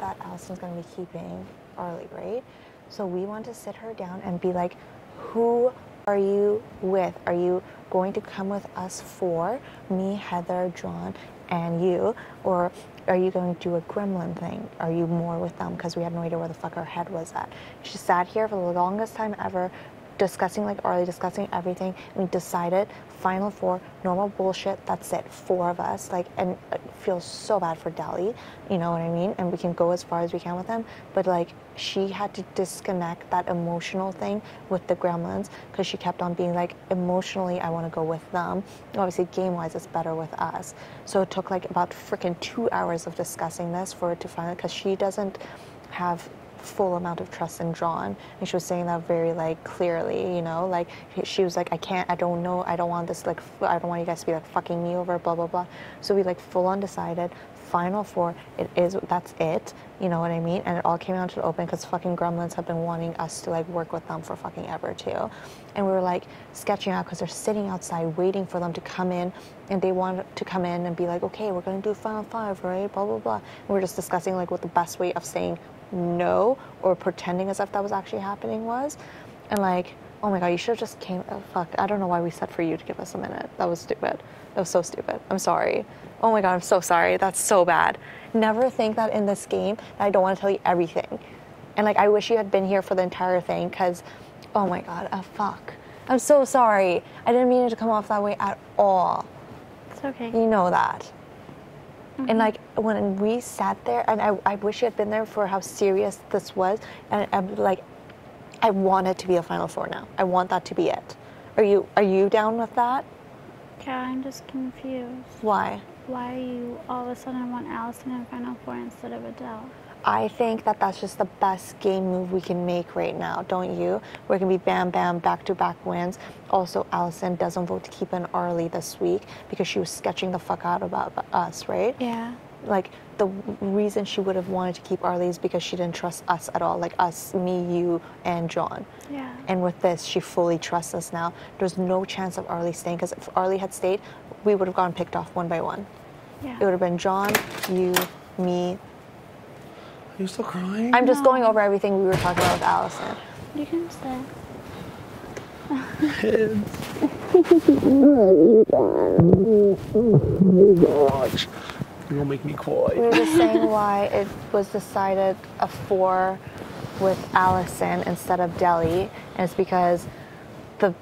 that Allison's going to be keeping Arlie, right? So we want to sit her down and be like, who are you with? Are you going to come with us for me, Heather, John, and you? Or are you going to do a gremlin thing? Are you more with them? Because we had no idea where the fuck our head was at. She sat here for the longest time ever, discussing like Arlie, discussing everything. We decided, final four, normal bullshit, that's it, 4 of us. Like, and it feels so bad for Deli, you know what I mean? And we can go as far as we can with them, but like, she had to disconnect that emotional thing with the gremlins, because she kept on being like, emotionally, I want to go with them. Obviously, game-wise, it's better with us. So it took like about freaking 2 hours of discussing this for it to finally, because she doesn't have full amount of trust in Jon, and she was saying that very like clearly, you know, like she was like, I don't know, I don't want this, like I don't want you guys to be like fucking me over, blah blah blah. So we like full on decided, final four, that's it, you know what I mean? And it all came out to the open because fucking gremlins have been wanting us to like work with them for fucking ever too, and we were like sketching out because they're sitting outside waiting for them to come in, and they wanted to come in and be like, okay, we're gonna do final 5, right, blah blah blah, and we're just discussing like what the best way of saying no or pretending as if that was actually happening was. And like, oh my god, you should have just came. Oh, fuck, I don't know why we said for you to give us a minute. That was stupid. That was so stupid. I'm sorry. Oh my god, I'm so sorry. That's so bad. Never think that in this game that I don't want to tell you everything. And like, I wish you had been here for the entire thing, because oh my god, fuck, I'm so sorry. I didn't mean it to come off that way at all. It's okay. You know that. Mm-hmm. And like, when we sat there, and I wish you had been there for how serious this was, and I'm like, I want it to be a final four now. I want that to be it. Are you down with that? Yeah, I'm just confused. Why? Why you all of a sudden want Allison in final four instead of Adele? I think that that's just the best game move we can make right now, don't you? We're going to be bam, bam, back-to-back wins. Also, Allison doesn't vote to keep in Arlie this week because she was sketching the fuck out about us, right? Yeah. Like, the reason she would have wanted to keep Arlie is because she didn't trust us at all. Like, us, me, you, and Jon. Yeah. And with this, she fully trusts us now. There's no chance of Arlie staying, because if Arlie had stayed, we would have gotten picked off one by one. Yeah. It would have been Jon, you, me. Are you still crying? I'm just going over everything we were talking about with Allison. You can stay. Gosh, you'll make me cry. We were just saying why it was decided a 4 with Allison instead of Deli, and it's because the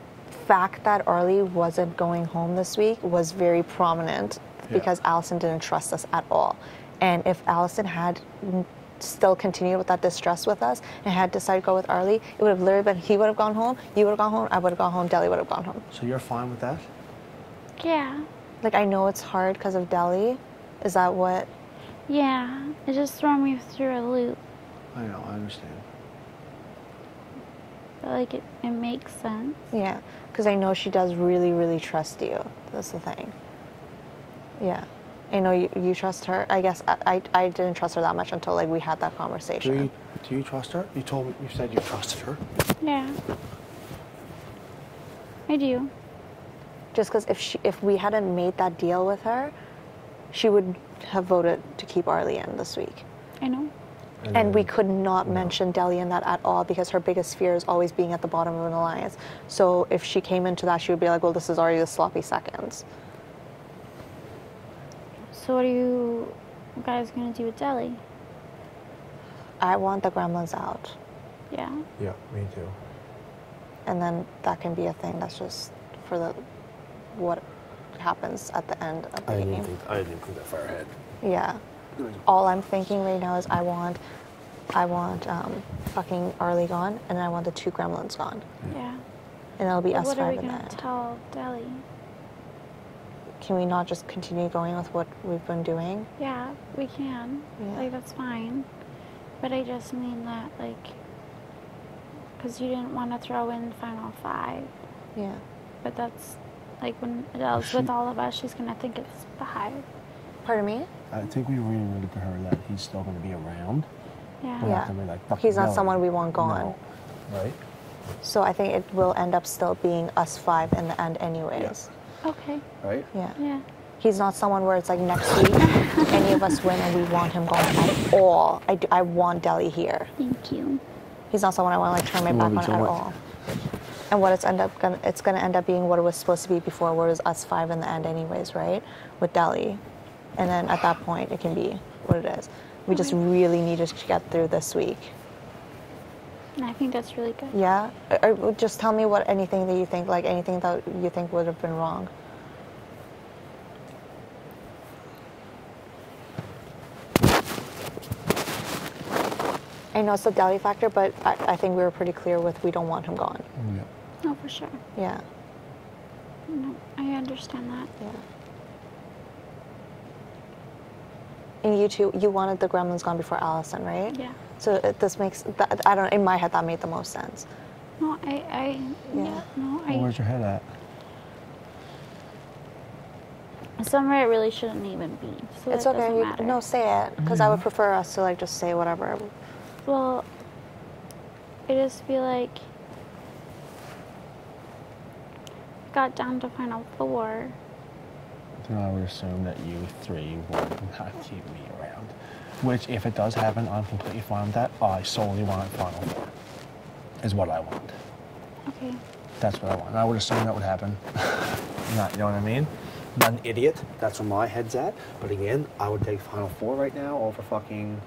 fact that Arlie wasn't going home this week was very prominent, because Allison didn't trust us at all. And if Allison had still continued with that distrust with us and had decided to go with Arlie, it would have literally been, he would have gone home, you would have gone home, I would have gone home, Deli would have gone home. So you're fine with that? Yeah. Like, I know it's hard because of Deli. Is that what? Yeah. It just threw me through a loop. I know, I understand. But like, it makes sense. Yeah, because I know she does really, really trust you. That's the thing. Yeah. I know you trust her. I guess I didn't trust her that much until like we had that conversation. Do you trust her? You said you trusted her. Yeah. I do. Just because if we hadn't made that deal with her, she would have voted to keep Arlie in this week. I know. And we could not mention Deli in that at all, because her biggest fear is always being at the bottom of an alliance. So if she came into that, she would be like, well, this is already the sloppy seconds. So what are you guys going to do with Deli? I want the gremlins out. Yeah. Yeah, me too. And then that can be a thing that's just for what happens at the end of the game. I didn't think that far ahead. Yeah. All I'm thinking right now is I want fucking Arlie gone, and I want the 2 gremlins gone. Yeah. And it'll be us 5 in the end. What are we going to tell Deli? Can we not just continue going with what we've been doing? Yeah, we can. Yeah. Like, that's fine. But I just mean that, like, because you didn't want to throw in final 5. Yeah. But that's, like, when Adele's with all of us, she's going to think it's 5. Pardon me? I think we really needed to her that he's still going to be around. Yeah. We're not gonna be like, fucking He's not Deli. someone we want gone. No. Right? So I think it will end up still being us 5 in the end anyways. Okay. Right? Yeah. Yeah. He's not someone where it's like next week, any of us win and we want him gone at all. I want Deli here. Thank you. He's not someone I want to like turn my back on at all. And what it's gonna end up being what it was supposed to be before, where it was us 5 in the end anyways, right? With Deli. And then at that point it can be what it is. We just really needed to get through this week. I think that's really good. Yeah? Or just tell me anything that you think would have been wrong. I know it's the Deli factor, but I think we were pretty clear with we don't want him gone. Yeah. No, for sure. Yeah. No, I understand that. Yeah. And you two, you wanted the Gremlins gone before Allison, right? Yeah. So this makes in my head that made the most sense. No, Where's your head at? Somewhere it really shouldn't even be. So It's that okay. doesn't matter. No, say it, because I would prefer us to like just say whatever. Well, I just feel like got down to Final Four. Then I would assume that you 3 would not keep me around. Which, if it does happen, I'm completely fine with that. I solely want Final Four. Is what I want. Okay. That's what I want. And I would assume that would happen. Not, you know what I mean? Not an idiot. That's where my head's at. But again, I would take Final Four right now over fucking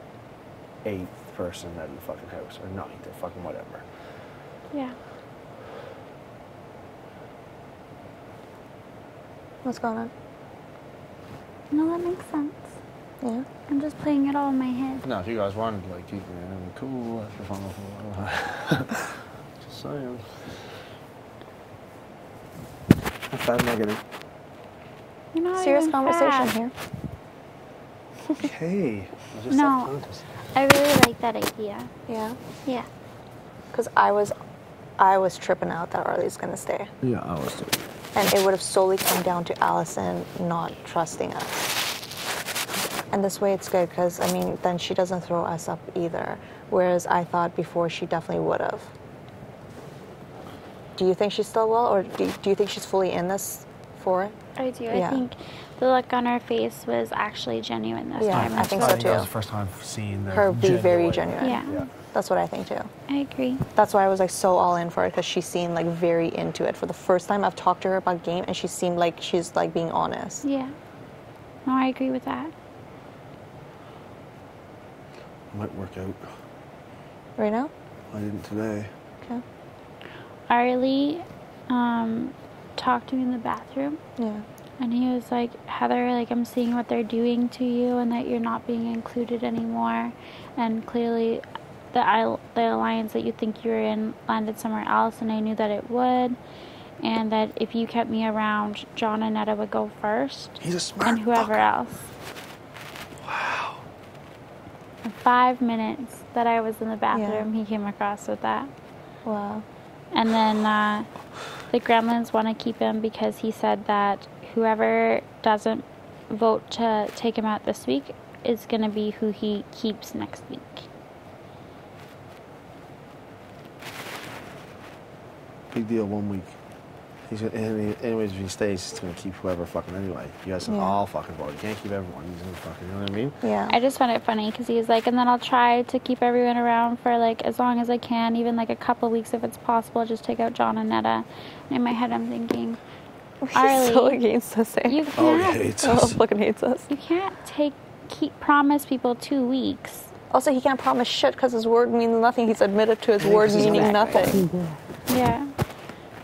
8th person at the fucking house. Or 9th or fucking whatever. Yeah. What's going on? No, that makes sense. Yeah. I'm just playing it all in my head. No, if you guys wanted to like keep me cool after Final Four. Just saying. How bad am I getting? You're not Serious even conversation fat. here. Okay. I was just No. self-conscious. I really like that idea. Yeah. Yeah. Because I was tripping out that Arlie's gonna stay, Yeah, I was too. and it would have solely come down to Allison not trusting us. And this way it's good because I mean then she doesn't throw us up either. Whereas I thought before she definitely would have. Do you think she still will, or do you think she's fully in this for it? I do. Yeah. I think the look on her face was actually genuine this Yeah, time. I as think well. so That too. was the first time seeing Her be very genuine. Yeah. That's what I think too. I agree. That's why I was like so all in for it, because she seemed like very into it. For the first time I've talked to her about game, and she seemed like she's like being honest. Yeah. No, I agree with that. Might work out. Right now? I didn't today. Okay. Arlie talked to me in the bathroom, Yeah. and he was like, Heather, like, I'm seeing what they're doing to you and that you're not being included anymore. And clearly the alliance that you think you were in landed somewhere else, and I knew that it would. And that if you kept me around, Jon and Neda would go first. He's a smart And whoever fucker. else. Wow. In 5 minutes that I was in the bathroom, he came across with that. Wow. And then the Gremlins want to keep him because he said that whoever doesn't vote to take him out this week is going to be who he keeps next week. Big deal, 1 week. He's gonna, anyways, if he stays, he's gonna keep whoever fucking anyway. You guys can all fucking vote. You can't keep everyone. He's gonna fucking, you know what I mean? Yeah. I just found it funny because he was like, and then I'll try to keep everyone around for like as long as I can, even like a couple weeks if it's possible, just take out Jon and Neda. And in my head I'm thinking, Arlie, He's so against us. Eh? you Oh, he can't, hates Oh, us. fucking hates us. you can't promise people 2 weeks. Also, he can't promise shit because his word means nothing. He's admitted to his Yeah, word 'cause he's meaning not nothing. Yeah.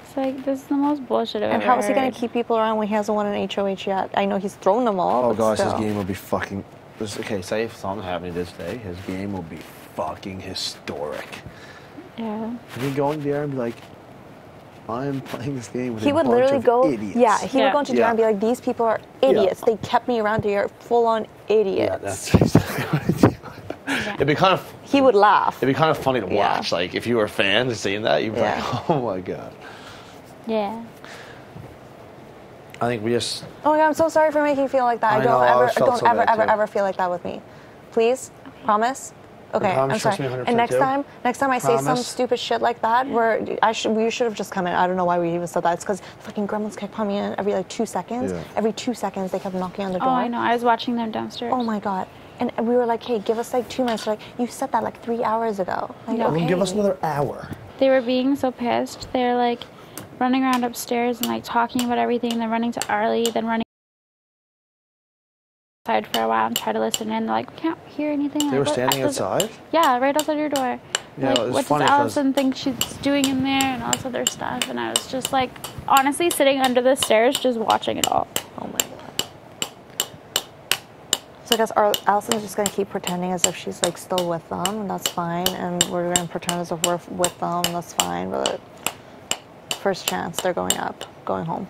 It's like, this is the most bullshit I've And ever how is he going heard. to keep people around when he hasn't won an HOH yet? I know he's thrown them all. Oh but gosh, his still. game will be fucking. Okay, say if something happened this day, his game will be fucking historic. Yeah. He'd go in there and be like, I'm playing this game with He a would bunch literally of go. idiots. Yeah, he would Yeah. go into DR and be like, "These people are idiots. They kept me around here, full on idiots." Yeah, that's exactly what I do. It'd be kind of. He would laugh. It'd be kind of funny to Yeah. watch. Like if you were a fan seeing that, you'd be Yeah. like, oh my god. Yeah. I think we just. Oh my god, I'm so sorry for making you feel like that. I know, I always felt don't so ever, bad, ever, too. ever feel like that with me. Please, promise. Okay, I'm trust sorry. me 100% And next too. time I say some Promise. stupid shit like that, where we should have just come in. I don't know why we even said that. It's because fucking gremlins kept coming in every like 2 seconds. Yeah. Every 2 seconds they kept knocking on the door. Oh, I know. I was watching them downstairs. Oh my god. And we were like, hey, give us like 2 minutes. They're like, you said that like 3 hours ago. Like, Yeah. okay. Well, give us another hour. They were being so pissed. They're like running around upstairs and like talking about everything. Then running to Arlie. Then running outside for a while and try to listen in. They're like, we can't hear anything. They were Like, what standing does- outside? Yeah, right outside your door. Yeah, like, it was what funny does 'cause- Allison think she's doing in there and all this other stuff? And I was just like, honestly, sitting under the stairs, just watching it all. Oh my god. So I guess Allison's just gonna keep pretending as if she's like still with them, and that's fine. And we're gonna pretend as if we're with them, and that's fine. But first chance, they're going home.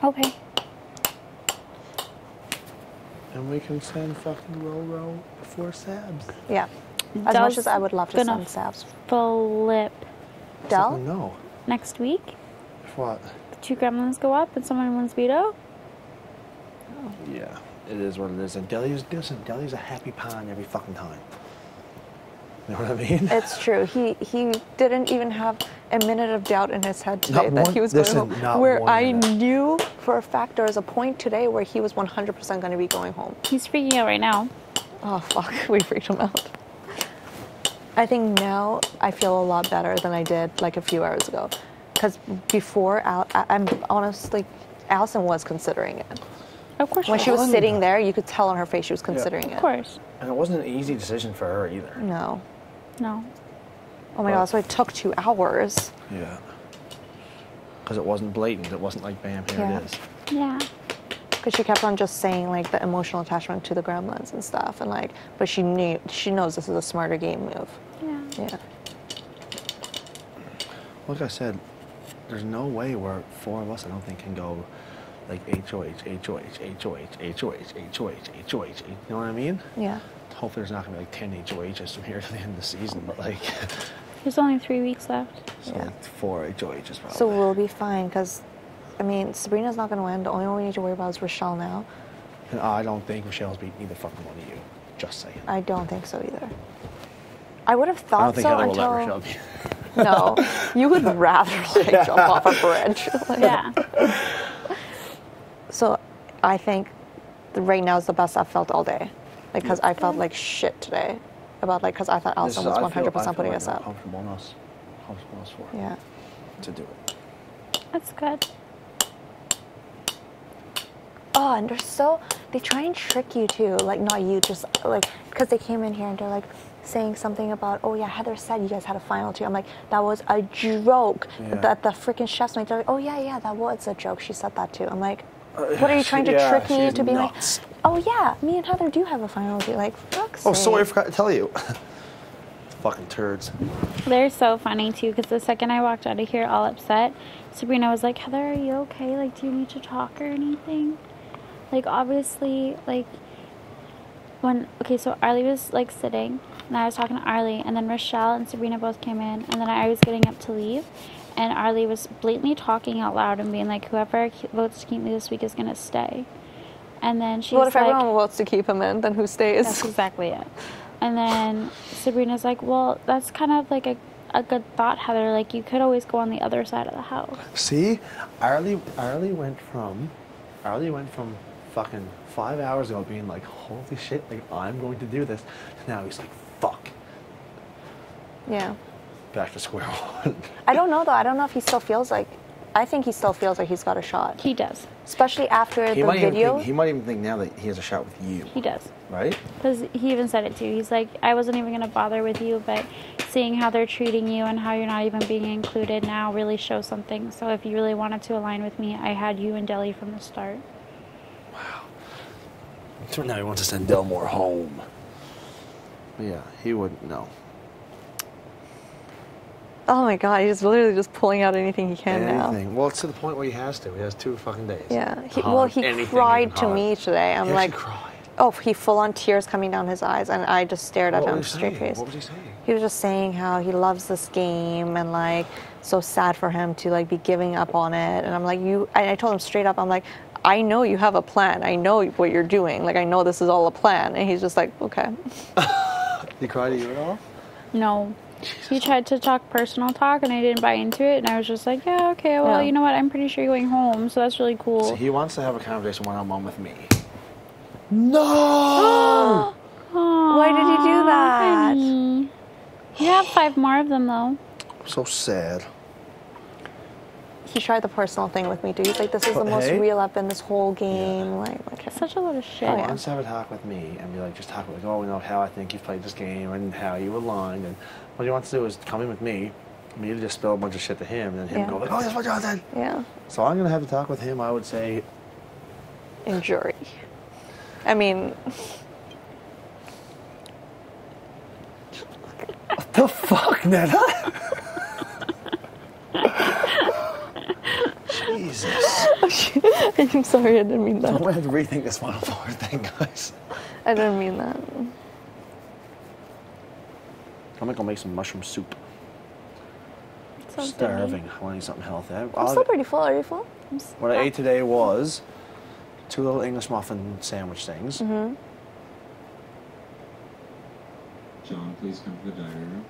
Okay. And we can send fucking Roro before Sabs. Yeah. As Dell's much as I would love to gonna send Sabs. flip Dell? No. next week. If what? The 2 gremlins go up and someone wins veto. Yeah, it is what it is. And Deli's a happy pond every fucking time. You know what I mean? It's true. He didn't even have a minute of doubt in his head today Not that one- he was listen, going home. not Where one I minute. knew for a fact there was a point today where he was 100% going to be going home. He's freaking out right now. Oh fuck, we freaked him out. I think now I feel a lot better than I did like a few hours ago. Because before, I'm honestly, Allison was considering it. Of course. When she she was will. sitting there, you could tell on her face she was considering Of it. course. And it wasn't an easy decision for her either. No. No. Oh my god, so it took 2 hours. Yeah. Because it wasn't blatant. It wasn't like, bam, here Yeah. it is. Yeah. Because she kept on just saying like the emotional attachment to the gremlins and stuff, and like, but she knows this is a smarter game move. Yeah. Yeah. Like I said, there's no way where 4 of us, I don't think, can go like HOH, HOH, HOH, HOH, HOH, HOH. You know what I mean? Yeah. Hopefully there's not going to be like 10 HOHs from here to the end of the season, but like, There's only 3 weeks left. so Yeah. like 4 HOHs probably. So we'll be fine because, I mean, Sabrina's not going to win. The only one we need to worry about is Rochelle now. And I don't think Rochelle's beating either fucking one of you. Just saying. I don't think so either. I would have I don't thought think so Heather until. will let Rochelle beat. No, you would rather like jump off a bridge. Like, Yeah. So I think right now is the best I've felt all day. Like, because I felt like shit today about like, because I thought Allison was 100% putting us up. Comfortable on us for Yeah. to do it. That's good. Oh, and they try and trick you too. Like, not you, just like, because they came in here and they're like saying something about, oh yeah, Heather said you guys had a final too. I'm like, that was a joke. Yeah. That the freaking chef's mate, they're like, oh yeah, that was a joke. She said that too. I'm like, what are you trying to Yeah, trick me she's into being nuts. like, oh yeah, me and Heather do have a final too. Like, fuck's Oh, sake. sorry, I forgot to tell you. Fucking turds. They're so funny too, because the second I walked out of here all upset, Sabrina was like, Heather, are you okay? Like, do you need to talk or anything? Like, obviously, like, so Arlie was, like, sitting, and I was talking to Arlie, and then Rochelle and Sabrina both came in, and then I was getting up to leave, and Arlie was blatantly talking out loud and being like, whoever votes to keep me this week is going to stay. And then she's What if like, everyone votes to keep him in? Then who stays? that's exactly it. And then Sabrina's like, well, that's kind of like a good thought, Heather. Like, you could always go on the other side of the house. See, Arlie went from fucking 5 hours ago being like, holy shit, like I'm going to do this. To now he's like, fuck, Yeah. back to square one. I don't know though. I don't know if he still feels like. I think he still feels like he's got a shot, He does. especially after the video. He might even think now that he has a shot with you, He does. right? Because he even said it too. He's like, I wasn't even going to bother with you, but seeing how they're treating you and how you're not even being included now really shows something. So if you really wanted to align with me, I had you and Deli from the start. So now he wants to send Delmore home. But yeah, he wouldn't know. Oh my god, he's literally just pulling out anything he can now. Anything. Well, it's to the point where he has to. He has 2 fucking days. Yeah. to hug anything He he cried can to hug. me today. I'm He like, actually cried. oh, he full on tears coming down his eyes, and I just stared at What him was he straight saying? face. What was he saying? He was just saying how he loves this game and like so sad for him to like be giving up on it. And I'm like, I told him straight up, I'm like, I know you have a plan. I know what you're doing. Like, I know this is all a plan. And he's just like, okay. Did he cry to you at all? No. He tried to talk personal talk, and I didn't buy into it. And I was just like, yeah, okay, well, Yeah. you know what? I'm pretty sure you're going home, so that's really cool. So he wants to have a conversation one-on-one with me. No! Why did you do that? Honey. You have 5 more of them, though. So sad. He tried the personal thing with me, dude. He's like, this is the most Hey? real up in this whole game. Like, okay. Such a lot of shit. He wants to have a talk with me and be like, just talk like, oh, you know, how I think you've played this game and how you aligned. And what he wants to do is come in with me to just spill a bunch of shit to him, and then him go like, oh, that's what Jonathan. Yeah. So I'm going to have a talk with him, I would say. In jury. I mean... What the fuck, Neda? Jesus. I'm sorry, I didn't mean I'm that. going to have to rethink this Final Four thing, guys. I didn't mean that. I'm going to go make some mushroom soup. So Starving. I want to eat something healthy. I'm still pretty full. Are you full? What I ate today was 2 little English muffin sandwich things. Mm-hmm. John, please come to the diary room.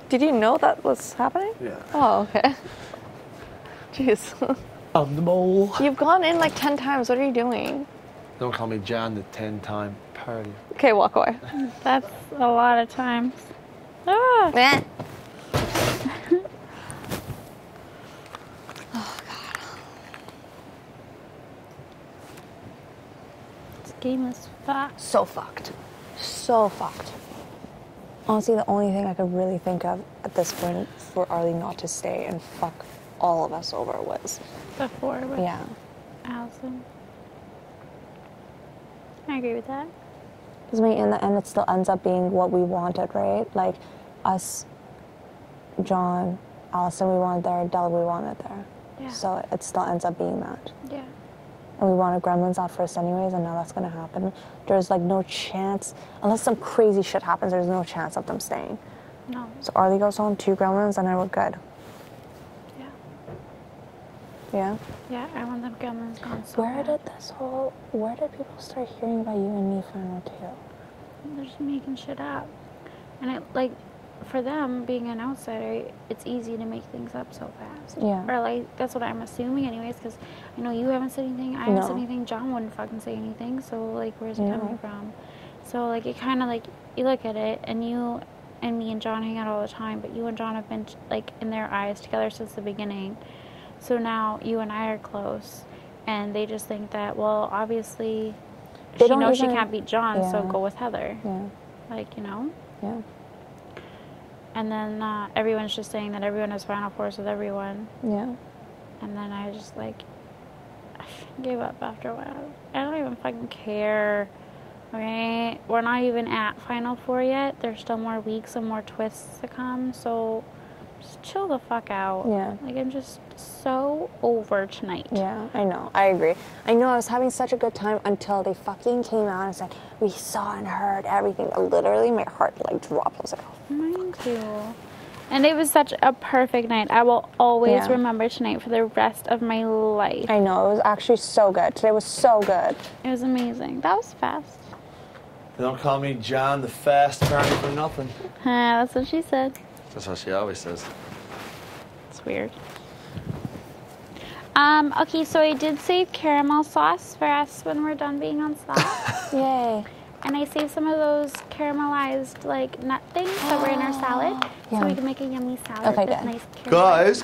Did you know that was happening? Yeah. Oh, okay. Jeez. I'm the mole. You've gone in like 10 times. What are you doing? Don't call me John the 10-time party. Okay, walk away. That's a lot of times. Ah. Meh. This game is fucked. So fucked. So fucked. Honestly, the only thing I could really think of at this point for Arlie not to stay and fuck all of us over was, Before with yeah. Allison. I agree with that. Because I mean, in the end, it still ends up being what we wanted, right? Like, us, John, Allison, we wanted there, Della, we wanted there. Yeah. So it still ends up being that. Yeah. And we wanted Gremlins out first anyways, and now that's going to happen. There's like no chance, unless some crazy shit happens, there's no chance of them staying. No. So Arlie goes home, 2 Gremlins, and then we're good. Yeah. Yeah? Yeah, I want them gremlins gone so bad. Where did people start hearing about you and me final 2? They're just making shit up. And it, like, for them, being an outsider, it's easy to make things up so fast. Yeah. Or, like, that's what I'm assuming anyways, because I know you haven't said anything, I haven't said No. anything, John wouldn't fucking say anything, so, like, where's it No. coming from? So, like, it kind of, like, you look at it, and you and me and John hang out all the time, but you and John have been, like, in their eyes together since the beginning. So now you and I are close, and they just think that, well, obviously, They she don't knows she even- can't beat John, so Yeah. go with Heather. Yeah. Like, you know? Yeah. And then everyone's just saying that everyone has Final Fours with everyone. Yeah. And then I just, like, I gave up after a while. I don't even fucking care. Okay? We're not even at Final Four yet. There's still more weeks and more twists to come, so just chill the fuck out. Yeah. Like, I'm just so over tonight. Yeah, I know. I agree. I know I was having such a good time until they fucking came out and said, we saw and heard everything. Literally, my heart, like, dropped. I was like, oh. Mine too. And it was such a perfect night. I will always Yeah. remember tonight for the rest of my life. I know. It was actually so good. Today was so good. It was amazing. That was fast. Don't call me John the Fast Party for nothing. That's what she said. That's what she always says. It's weird. Okay, so I did save caramel sauce for us when we're done being on stop. Yay. And I saved some of those caramelized, like, nut things that were in our salad. So Yum. we can make a yummy salad Okay, with good. nice caramel. Guys,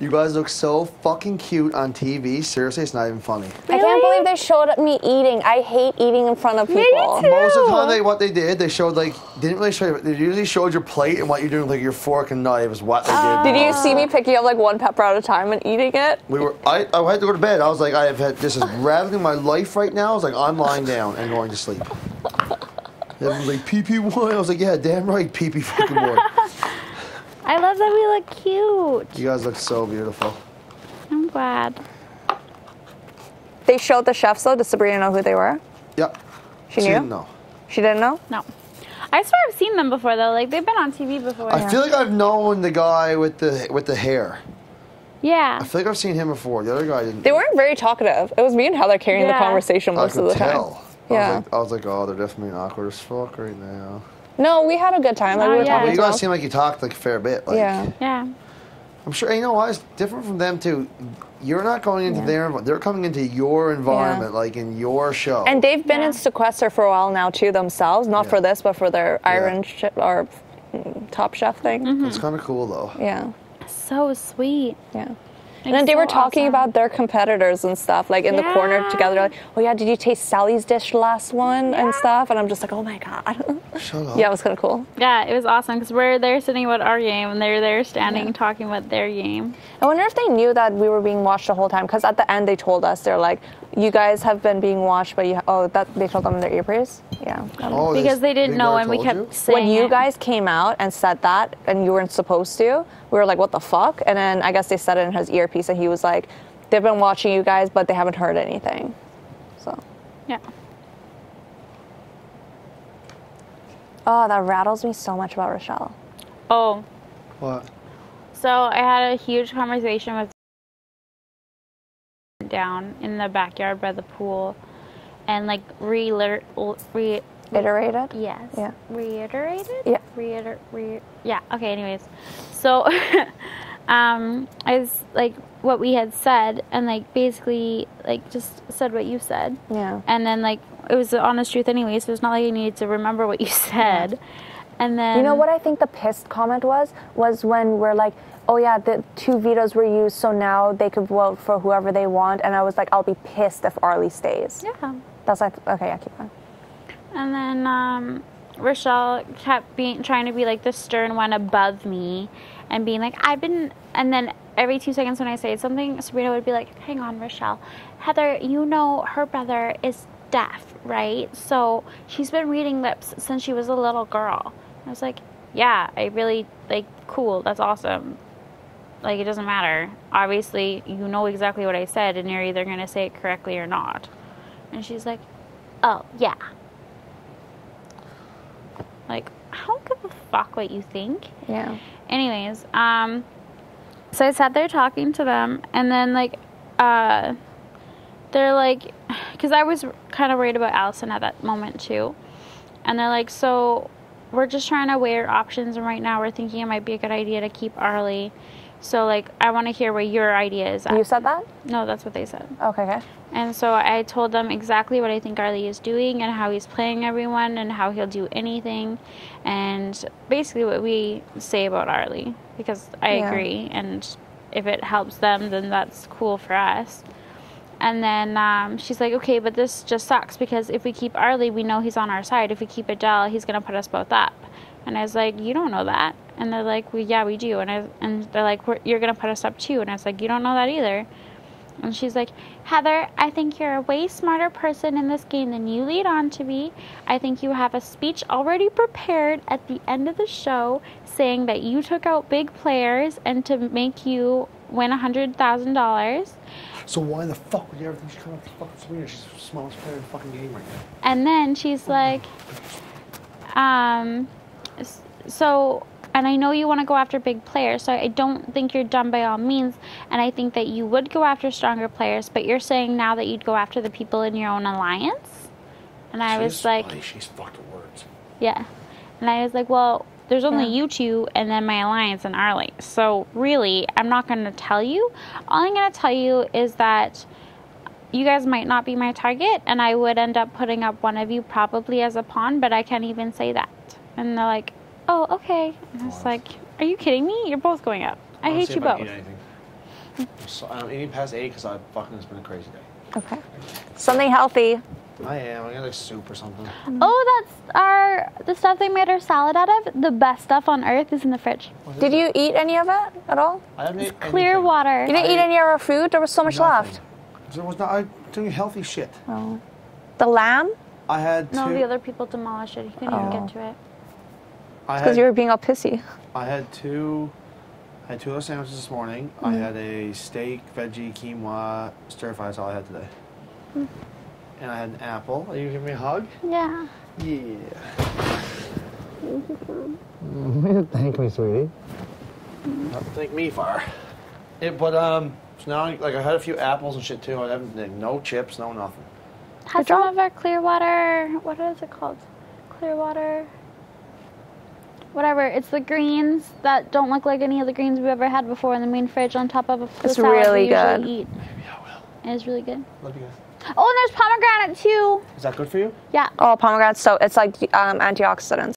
you guys look so fucking cute on TV. Seriously, it's not even funny. I can't believe they showed me eating. I hate eating in front of people. too. Most of the time, what they did, they showed like didn't really show you. They usually showed your plate and what you're doing with like your fork and knife is what they did. Did you see me picking up like 1 pepper at a time and eating it? I had to go to bed. I was like, I have had this is rattling my life right now. I was like, I'm lying down and going to sleep. It was like PP1. I was like, yeah, damn right, PP fucking boy. I love that we look cute. You guys look so beautiful. I'm glad. They showed the chefs though. Did Sabrina know who they were? Yep. She knew? didn't know. She didn't know? No. I swear I've seen them before, though. Like, they've been on TV before. I feel like I've known the guy with the hair. Yeah. I feel like I've seen him before. The other guy didn't. They weren't very talkative. It was me and Heather carrying the Yeah. conversation I most of could the time. tell. Yeah. I was like, oh, they're definitely awkward as fuck right now. No, we had a good time. Like, Oh, we were yeah. But talking you to guys them. seem like you talked like a fair bit. Like, Yeah. Yeah. I'm sure. You know what? It's different from them too. You're not going into Yeah. their. They're coming into your environment, like in your show. And they've been Yeah. in sequester for a while now too themselves. Not Yeah. for this, but for their Yeah. Iron Chef or Top Chef thing. It's kind of cool though. Yeah. So sweet. Yeah. Like, And then they were so talking awesome. about their competitors and stuff, like in the corner Yeah. together. Like, oh yeah, did you taste Sally's dish last one and stuff? And I'm just like, oh my god. Shut up. Yeah, it was kind of cool. Yeah, it was awesome because we're there sitting about our game and they're there standing talking about their game. I wonder if they knew that we were being watched the whole time. Because at the end they told us, they're like, you guys have been being watched, but they told them in their earpiece. Yeah. Oh, Because they didn't Big know Brother and we told kept you? saying When you it. guys came out and said that, and you weren't supposed to, we were like, what the fuck? And then I guess they said it in his earpiece, and he was like, they've been watching you guys, but they haven't heard anything. So, Yeah. oh, that rattles me so much about Rochelle. Oh, What? so I had a huge conversation with down in the backyard by the pool and like Iterated? yes. Yeah. Reiterated? Yeah. Yeah, okay, anyways. So I was like what we had said and like basically like just said what you said. Yeah. And then like it was the honest truth anyway, so it's not like you needed to remember what you said. And then You know what I think the pissed comment was when we're like, oh yeah, the 2 vetoes were used, so now they could vote for whoever they want. And I was like, I'll be pissed if Arlie stays. Yeah. That's like, okay, yeah, keep going. And then Rochelle kept trying to be like the stern one above me and being like, and then every 2 seconds when I say something, Sabrina would be like, hang on, Rochelle. Heather, you know her brother is deaf, right? So she's been reading lips since she was a little girl. I was like, yeah, I really, like, cool, that's awesome. Like, it doesn't matter. Obviously, you know exactly what I said, and you're either going to say it correctly or not. And she's like, oh, yeah. Like, I don't give a fuck what you think. Yeah. Anyways, so I sat there talking to them, and then, like, they're like, because I was kind of worried about Allison at that moment, too. And they're like, so we're just trying to weigh our options, and right now we're thinking it might be a good idea to keep Arlie. So, like, I want to hear what your idea is. You said that? No, that's what they said. Okay. And so I told them exactly what I think Arlie is doing and how he's playing everyone and how he'll do anything. And basically what we say about Arlie. Because I agree. And if it helps them, then that's cool for us. And then she's like, okay, but this just sucks because if we keep Arlie, we know he's on our side. If we keep Adele, he's going to put us both up. And I was like, you don't know that. And they're like, well, yeah, we do. And they're like, you're going to put us up too. And I was like, you don't know that either. And she's like, Heather, I think you're a way smarter person in this game than you lead on to be. I think you have a speech already prepared at the end of the show saying that you took out big players and to make you win $100,000. So why the fuck would you ever think she's coming up to fucking Serena? She's the smallest player in the fucking game right now. And then she's like, so, and I know you want to go after big players, so I don't think you're dumb by all means, and I think that you would go after stronger players, but you're saying now that you'd go after the people in your own alliance? And I was like, she's fucked with words. yeah. And I was like, well, there's only you two and then my alliance and Arlie. So really, I'm not going to tell you. All I'm going to tell you is that you guys might not be my target, and I would end up putting up one of you probably as a pawn, but I can't even say that. And they're like, oh, okay. And I was like, are you kidding me? You're both going up. I hate you both. So I'm eating past 8 because it's been a crazy day. Okay. Something healthy. I am. I got like soup or something. Oh, that's the stuff they made our salad out of. The best stuff on earth is in the fridge. Did you eat any of it at all? I haven't ate Clear anything. water. You didn't eat any of our food? There was so much Nothing. left. There was not. I'm doing healthy shit. Oh. The lamb? I had two. No, the other people demolished it. He couldn't even get to it. Because you were being all pissy. I had two little sandwiches this morning. I had a steak, veggie, quinoa, stir fry. That's all I had today. And I had an apple. Are you giving me a hug? Yeah. Yeah. Thank me, sweetie. Not thank me for. So now, like, I had a few apples and shit too. I haven't, like, no chips, no nothing. Have some of our Clearwater. What is it called? Clearwater. Whatever. It's the greens that don't look like any of the greens we've ever had before in the main fridge on top of the salad really we good. usually eat. Maybe I will. It is really good. Love you guys. Oh, and there's pomegranate too. Is that good for you? Yeah. Oh, pomegranates. So it's like antioxidants.